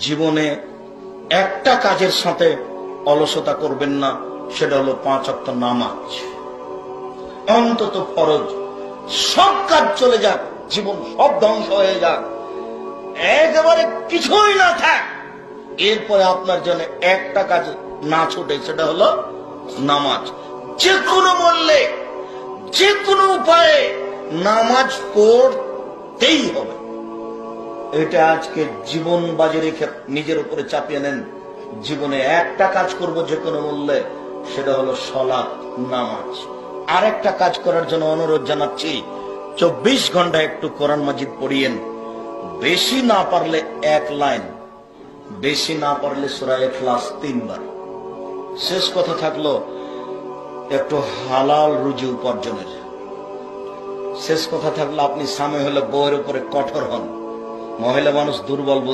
জীবনে একটা কাজের সাথে অলসতা করবেন না, সেটা হলো 5 ওয়াক্ত নামাজ। অন্তত ফরজ। সব কাজ চলে যাক, জীবন সব ধ্বংস হয়ে যাক, একেবারে কিছুই না থাক, এরপরে আপনার জন্য একটা কাজ না ছুটে, সেটা হলো নামাজ। যে কোনো মূল্যে, যে কোনো উপায়ে নামাজ পড়তেই হবে। এটা আজকে জীবন বাজি রেখে নিজের উপরে চাপিয়ে নেন। জীবনে একটা কাজ করব যে কোনো মূল্যে, সেটা হলো সালাত, নামাজ। আরেকটা কাজ করার জন্য অনুরোধ জানাচ্ছি, 24 ঘন্টা একটু কোরআন মাজিদ পড়িয়েন। বেশি না পারলে 1 লাইন, বেশি না পারলে সূরা ইখলাস 3 বার। শেষ কথা থাকলো একটু হালাল রুজি উপার্জনের। শেষ কথা থাকলো, আপনি স্বামী হলে বউয়ের উপরে কঠোর হন। মহিলা মানুষ দুর্বল।